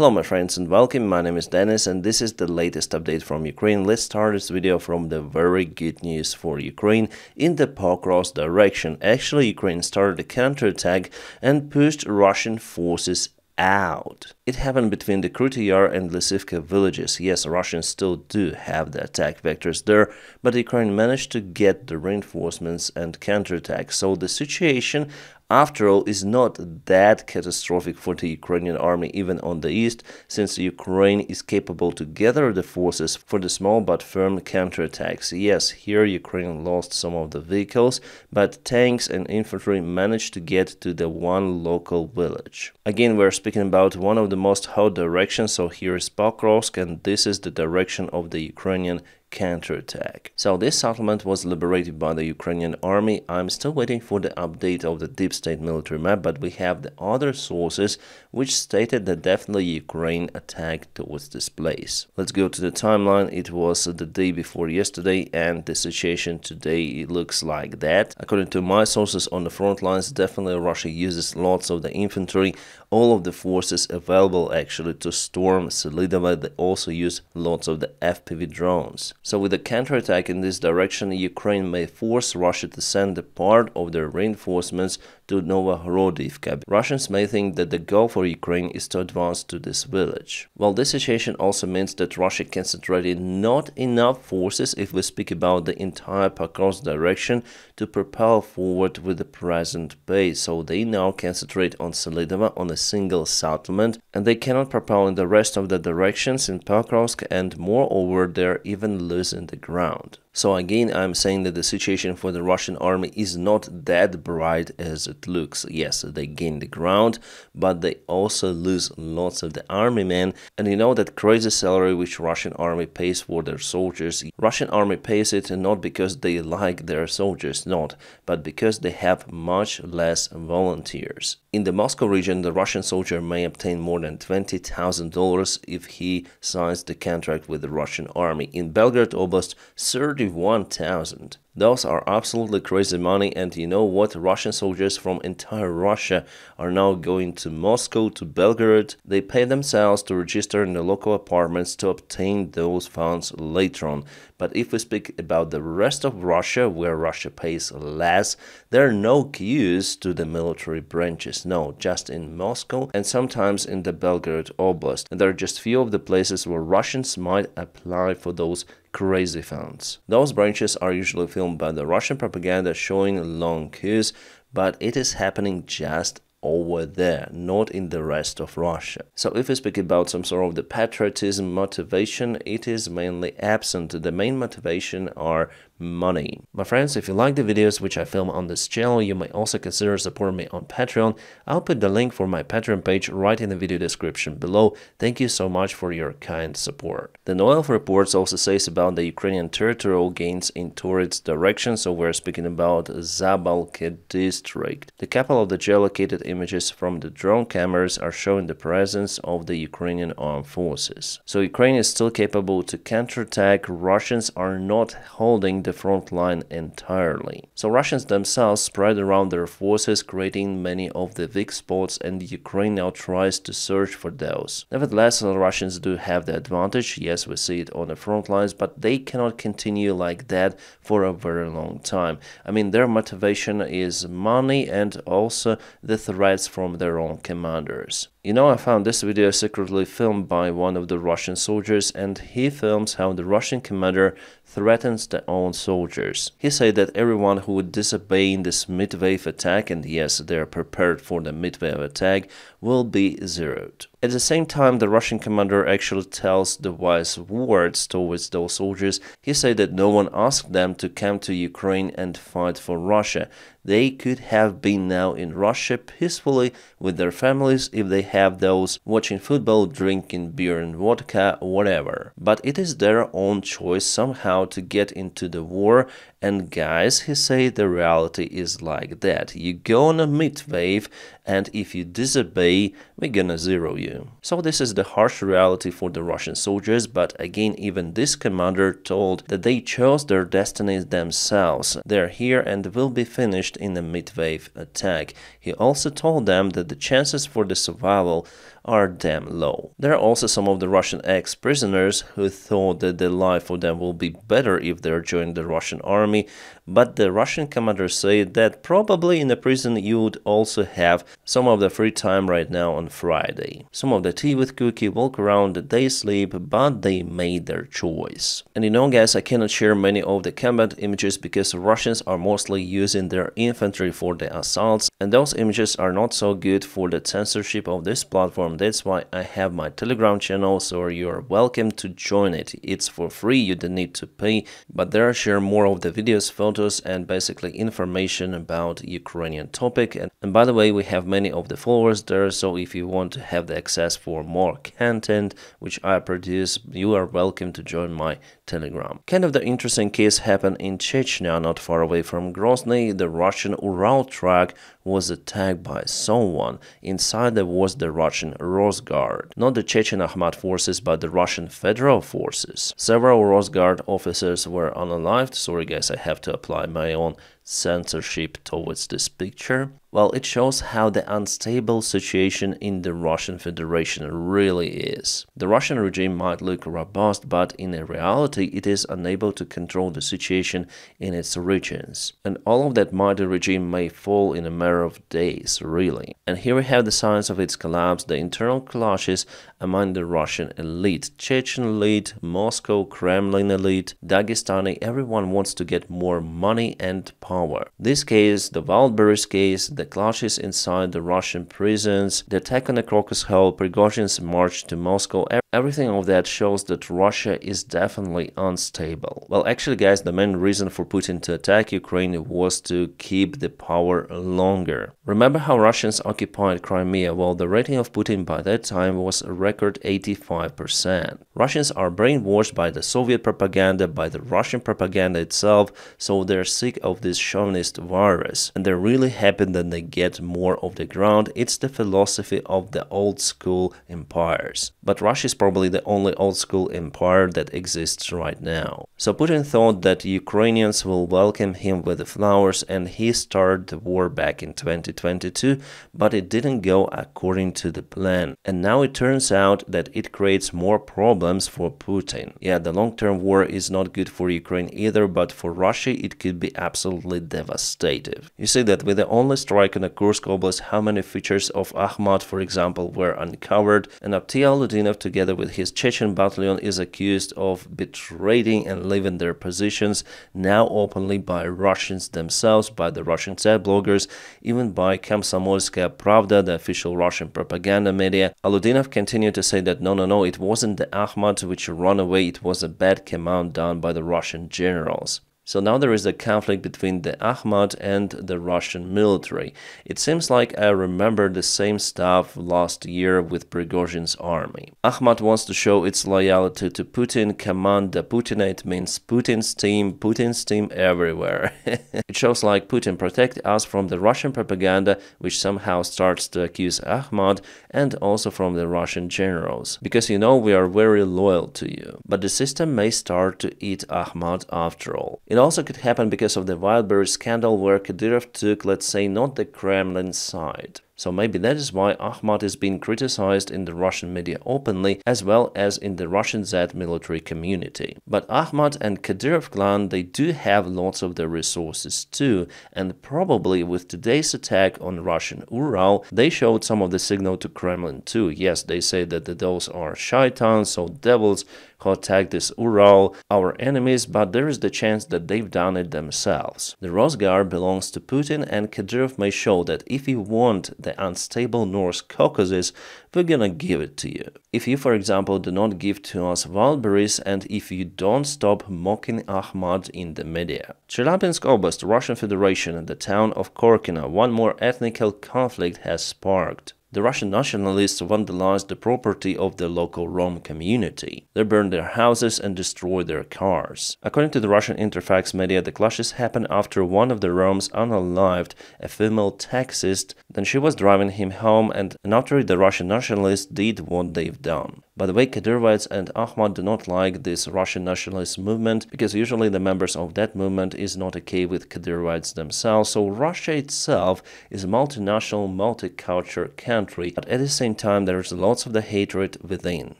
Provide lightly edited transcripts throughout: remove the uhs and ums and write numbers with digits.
Hello my friends and welcome, my name is Dennis and this is the latest update from Ukraine. Let's start this video from the very good news for Ukraine in the Pokrovsk direction. Actually, Ukraine started a counterattack and pushed Russian forces out. It happened between the Krutý Yar and Lysivka villages. Yes, Russians still do have the attack vectors there, but Ukraine managed to get the reinforcements and counterattack. So the situation, after all, is not that catastrophic for the Ukrainian army, even on the east, since Ukraine is capable to gather the forces for the small but firm counterattacks. Yes, here Ukraine lost some of the vehicles, but tanks and infantry managed to get to the one local village. Again, we're speaking about one of the most hot directions, so here is Pokrovsk and this is the direction of the Ukrainian counterattack. So this settlement was liberated by the Ukrainian army. I'm still waiting for the update of the deep state military map, but we have the other sources which stated that definitely Ukraine attacked towards this place. Let's go to the timeline. It was the day before yesterday and the situation today looks like that. According to my sources on the front lines, definitely Russia uses lots of the infantry, all of the forces available actually to storm Selidova. They also use lots of the FPV drones. So with the counterattack in this direction, Ukraine may force Russia to send a part of their reinforcements to Novohorodivka. Russians may think that the goal for Ukraine is to advance to this village. Well, this situation also means that Russia concentrated not enough forces, if we speak about the entire Pokrovsk direction, to propel forward with the present pace. So they now concentrate on Selidova, on a single settlement, and they cannot propel in the rest of the directions in Pokrovsk, and moreover they're even losing the ground. So again, I'm saying that the situation for the Russian army is not that bright as it looks. Yes, they gain the ground, but they also lose lots of the army men. And you know that crazy salary which Russian army pays for their soldiers. Russian army pays it not because they like their soldiers, not, but because they have much less volunteers. In the Moscow region, the Russian soldier may obtain more than $20,000 if he signs the contract with the Russian army. In Belgorod Oblast, 31,000. Those are absolutely crazy money, and you know what? Russian soldiers from entire Russia are now going to Moscow, to Belgorod. They pay themselves to register in the local apartments to obtain those funds later on. But if we speak about the rest of Russia, where Russia pays less, there are no queues to the military branches. No, just in Moscow and sometimes in the Belgorod Oblast. And there are just few of the places where Russians might apply for those crazy funds. Those branches are usually filmed by the Russian propaganda showing long queues, but it is happening just over there, not in the rest of Russia. So if we speak about some sort of the patriotism motivation, it is mainly absent. The main motivation are money. My friends, if you like the videos which I film on this channel, you may also consider supporting me on Patreon. I'll put the link for my Patreon page right in the video description below. Thank you so much for your kind support. The Noel reports also says about the Ukrainian territorial gains in Torets direction, so we're speaking about Zabalka district. The couple of the geolocated images from the drone cameras are showing the presence of the Ukrainian armed forces. So Ukraine is still capable to counterattack. Russians are not holding the front line entirely. So Russians themselves spread around their forces, creating many of the weak spots, and Ukraine now tries to search for those. Nevertheless, the Russians do have the advantage. Yes, we see it on the front lines, but they cannot continue like that for a very long time. I mean, their motivation is money and also the threats from their own commanders. You know, I found this video secretly filmed by one of the Russian soldiers, and he films how the Russian commander threatens their own soldiers. He said that everyone who would disobey in this mid-wave attack, and yes, they are prepared for the mid-wave attack, will be zeroed. At the same time, the Russian commander actually tells the wise words towards those soldiers. He said that no one asked them to come to Ukraine and fight for Russia. They could have been now in Russia peacefully with their families if they have those watching football, drinking beer and vodka, whatever. But it is their own choice somehow to get into the war. And guys, he said the reality is like that. You go on a mid-wave, and if you disobey, we're gonna zero you. So this is the harsh reality for the Russian soldiers, but again, even this commander told that they chose their destinies themselves. They're here and will be finished in a mid-wave attack. He also told them that the chances for the survival are damn low. There are also some of the Russian ex-prisoners who thought that the life for them will be better if they joined the Russian army, but the Russian commanders say that probably in the prison you would also have some of the free time right now on Friday. Some of the tea with cookie, walk around, they sleep, but they made their choice. And you know guys, I cannot share many of the combat images because Russians are mostly using their infantry for the assaults, and those images are not so good for the censorship of this platform. That's why I have my Telegram channel, so you are welcome to join it. It's for free, you don't need to pay, but there I share more of the videos, photos, and basically information about Ukrainian topic. And by the way, we have many of the followers there, so if you want to have the access for more content which I produce, you are welcome to join my Telegram. Kind of the interesting case happened in Chechnya, not far away from Grozny. The Russian Ural truck was attacked by someone. Inside there was the Russian Rosguard, not the Chechen Ahmad forces, but the Russian Federal Forces. Several Rosguard officers were unalived. Sorry guys, I have to apply my own censorship towards this picture. Well, it shows how the unstable situation in the Russian Federation really is. The Russian regime might look robust, but in reality it is unable to control the situation in its regions. And all of that mighty regime may fall in a matter of days, really. And here we have the signs of its collapse, the internal clashes among the Russian elite. Chechen elite, Moscow, Kremlin elite, Dagestani, everyone wants to get more money and power. This case, the Wildberries case, the clashes inside the Russian prisons, the attack on the Crocus Hall, Prigozhin's march to Moscow, everything of that shows that Russia is definitely unstable. Well, actually guys, the main reason for Putin to attack Ukraine was to keep the power longer. Remember how Russians occupied Crimea? Well, the rating of Putin by that time was a record 85%. Russians are brainwashed by the Soviet propaganda, by the Russian propaganda itself, so they're sick of this chauvinist virus, and they're really happy that they get more of the ground. It's the philosophy of the old school empires. But Russia is probably the only old school empire that exists right now. So Putin thought that Ukrainians will welcome him with the flowers, and he started the war back in 2022, but it didn't go according to the plan. And now it turns out that it creates more problems for Putin. Yeah, the long-term war is not good for Ukraine either, but for Russia it could be absolutely devastating. You see that with the only strike on the Kursk Oblast, how many features of Akhmat, for example, were uncovered, and Davydov together with his Chechen battalion is accused of betraying and leaving their positions, now openly by Russians themselves, by the Russian side bloggers, even by Komsomolskaya Pravda, the official Russian propaganda media. Davydov continued to say that no, it wasn't the Akhmat which ran away, it was a bad command done by the Russian generals. So now there is a conflict between the Akhmat and the Russian military. It seems like I remember the same stuff last year with Prigozhin's army. Akhmat wants to show its loyalty to Putin. Command the Putinate means Putin's team everywhere. It shows like Putin protect us from the Russian propaganda, which somehow starts to accuse Akhmat, and also from the Russian generals. Because you know we are very loyal to you. But the system may start to eat Akhmat after all. It also could happen because of the Wildberries scandal where Kadyrov took, let's say, not the Kremlin side. So maybe that is why Akhmat is being criticized in the Russian media openly, as well as in the Russian Z military community. But Akhmat and Kadyrov clan, they do have lots of the resources too, and probably with today's attack on Russian Ural, they showed some of the signal to Kremlin too. Yes, they say that those are shaitans, so devils, who attacked this Ural, our enemies, but there is the chance that they've done it themselves. The Rosguard belongs to Putin, and Kadyrov may show that if you want the unstable North Caucasus, we're gonna give it to you. If you, for example, do not give to us Wildberries, and if you don't stop mocking Akhmat in the media. Chelyabinsk Oblast, Russian Federation, and the town of Korkino, one more ethnical conflict has sparked. The Russian nationalists vandalized the property of the local Rom community. They burned their houses and destroyed their cars. According to the Russian Interfax media, the clashes happened after one of the Roms unalived a female taxist. Then she was driving him home, and after the Russian nationalists did what they've done. By the way, Kadyrovites and Ahmad do not like this Russian nationalist movement because usually the members of that movement is not okay with Kadyrovites themselves. So Russia itself is a multinational, multicultural country, but at the same time there is lots of the hatred within.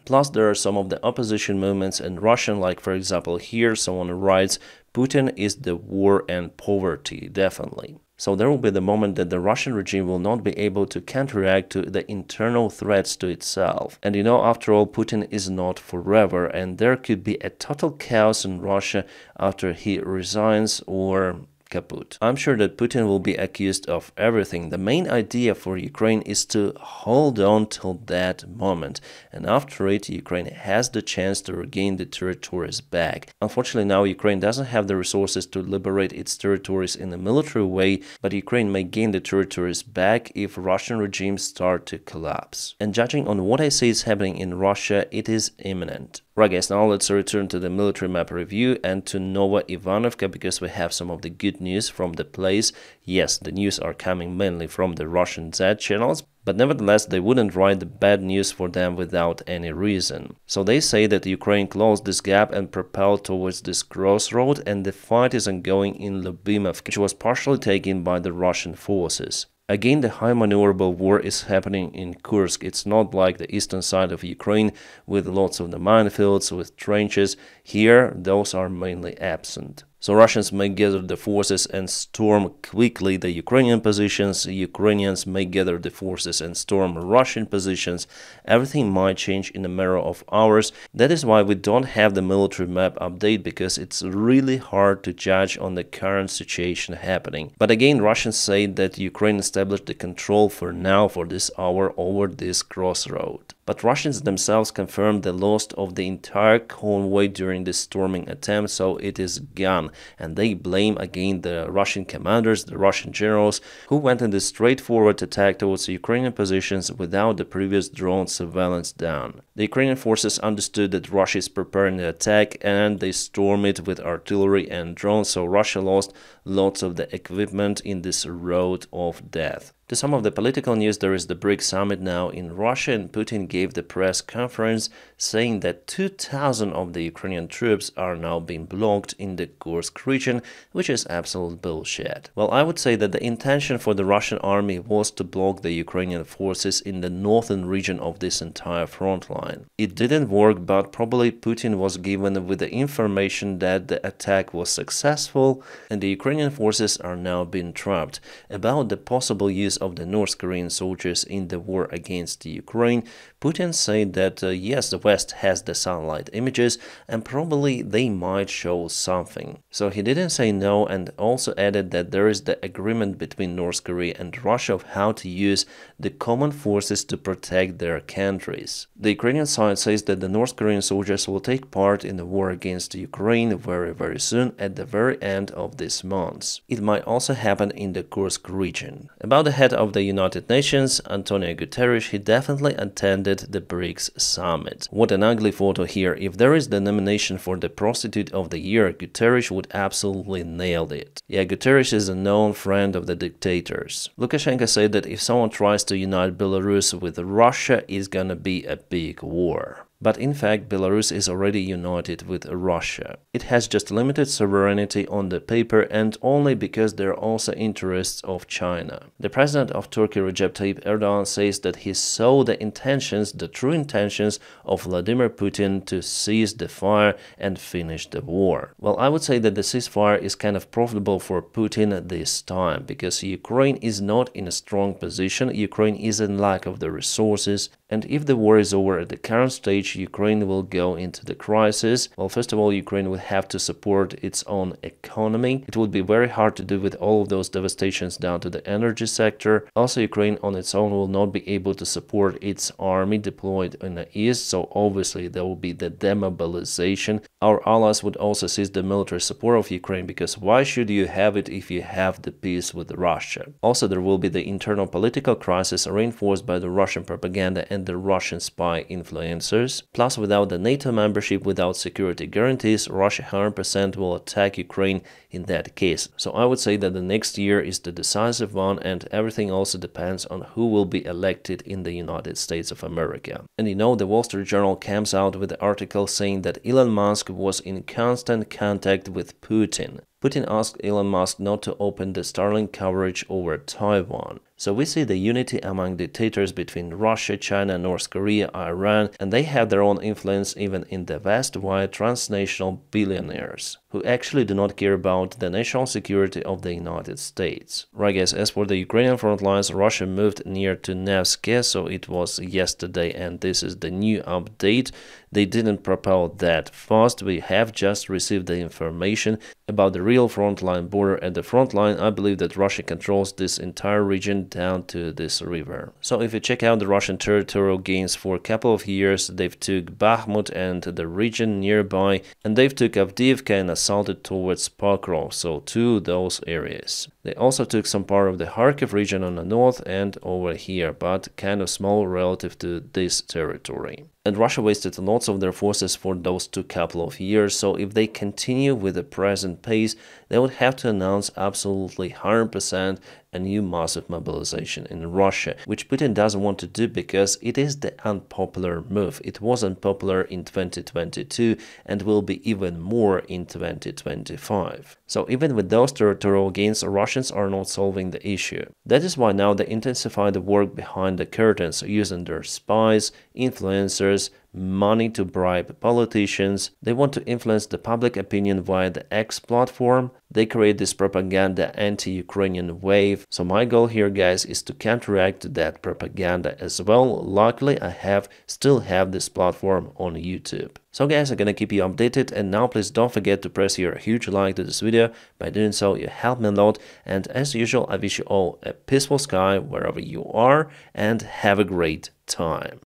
Plus there are some of the opposition movements in Russian, like for example here someone writes, Putin is the war and poverty, definitely. So there will be the moment that the Russian regime will not be able to counteract to the internal threats to itself. And after all, Putin is not forever, and there could be a total chaos in Russia after he resigns or kaput. I'm sure that Putin will be accused of everything. The main idea for Ukraine is to hold on till that moment, and after it, Ukraine has the chance to regain the territories back. Unfortunately, now Ukraine doesn't have the resources to liberate its territories in a military way, but Ukraine may gain the territories back if Russian regimes start to collapse. And judging on what I see is happening in Russia, it is imminent. Right guys, now let's return to the military map review and to Nova Ivanovka because we have some of the good news from the place. Yes, the news are coming mainly from the Russian Z channels, but nevertheless they wouldn't write the bad news for them without any reason. So they say that Ukraine closed this gap and propelled towards this crossroad, and the fight is ongoing in Lyubimov, which was partially taken by the Russian forces. Again, the high maneuverable war is happening in Kursk. It's not like the eastern side of Ukraine with lots of the minefields, with trenches. Here, those are mainly absent. So Russians may gather the forces and storm quickly the Ukrainian positions. Ukrainians may gather the forces and storm Russian positions. Everything might change in a matter of hours. That is why we don't have the military map update, because it's really hard to judge on the current situation happening. But again, Russians say that Ukraine established the control for now, for this hour, over this crossroad. But Russians themselves confirmed the loss of the entire convoy during this storming attempt, so it is gone. And they blame again the Russian commanders, the Russian generals, who went in this straightforward attack towards the Ukrainian positions without the previous drone surveillance done. The Ukrainian forces understood that Russia is preparing the attack and they stormed it with artillery and drones, so Russia lost lots of the equipment in this road of death. To some of the political news, there is the BRICS summit now in Russia, and Putin gave the press conference saying that 2,000 of the Ukrainian troops are now being blocked in the Kursk region, which is absolute bullshit. Well, I would say that the intention for the Russian army was to block the Ukrainian forces in the northern region of this entire front line. It didn't work, but probably Putin was given with the information that the attack was successful and the Ukrainian forces are now being trapped. About the possible use of the North Korean soldiers in the war against Ukraine, Putin said that yes, the West has the satellite images and probably they might show something. So he didn't say no, and also added that there is the agreement between North Korea and Russia of how to use the common forces to protect their countries. The Ukrainian side says that the North Korean soldiers will take part in the war against Ukraine very soon, at the very end of this month. It might also happen in the Kursk region. About the head of the United Nations, Antonio Guterres, he definitely attended the BRICS summit. What an ugly photo here. If there is the nomination for the prostitute of the year, Guterres would absolutely nail it. Yeah, Guterres is a known friend of the dictators. Lukashenko said that if someone tries to unite Belarus with Russia, it's gonna be a big war. But in fact, Belarus is already united with Russia. It has just limited sovereignty on the paper, and only because there are also interests of China. The president of Turkey, Recep Tayyip Erdogan, says that he saw the intentions, the true intentions of Vladimir Putin to cease the fire and finish the war. Well, I would say that the ceasefire is kind of profitable for Putin at this time, because Ukraine is not in a strong position, Ukraine is in lack of the resources, and if the war is over at the current stage, Ukraine will go into the crisis. Well, first of all, Ukraine would have to support its own economy. It would be very hard to do with all of those devastations down to the energy sector. Also, Ukraine on its own will not be able to support its army deployed in the east, so obviously there will be the demobilization. Our allies would also seize the military support of Ukraine, because why should you have it if you have the peace with Russia? Also, there will be the internal political crisis reinforced by the Russian propaganda and and the Russian spy influencers. Plus, without the NATO membership, without security guarantees, Russia 100% will attack Ukraine in that case. So I would say that the next year is the decisive one, and everything also depends on who will be elected in the United States of America. And you know, the Wall Street Journal comes out with an article saying that Elon Musk was in constant contact with Putin. Putin asked Elon Musk not to open the Starlink coverage over Taiwan. So we see the unity among dictators between Russia, China, North Korea, Iran, and they have their own influence even in the vast wide transnational billionaires, who actually do not care about the national security of the United States. Right guys, as for the Ukrainian front lines, Russia moved near to Nevsky, so it was yesterday, and this is the new update. They didn't propel that fast. We have just received the information about the real frontline border. At the front line, I believe that Russia controls this entire region down to this river. So if you check out the Russian territorial gains for a couple of years, they've took Bakhmut and the region nearby, and they've took Avdiivka and assaulted towards Pokrovsk, so to those areas. They also took some part of the Kharkiv region on the north and over here, but kind of small relative to this territory. And Russia wasted lots of their forces for those couple of years, so if they continue with the present pace, they would have to announce absolutely 100% a new massive mobilization in Russia, which Putin doesn't want to do because it is the unpopular move. It was unpopular in 2022 and will be even more in 2025. So even with those territorial gains, Russians are not solving the issue. That is why now they intensify the work behind the curtains, using their spies, influencers, money to bribe politicians. They want to influence the public opinion via the X platform. They create this propaganda anti-Ukrainian wave. So my goal here, guys, is to counteract that propaganda as well. Luckily, I still have this platform on YouTube. So guys, I'm gonna keep you updated, and now please don't forget to press your huge like to this video. By doing so, you help me a lot, and as usual, I wish you all a peaceful sky wherever you are, and have a great time.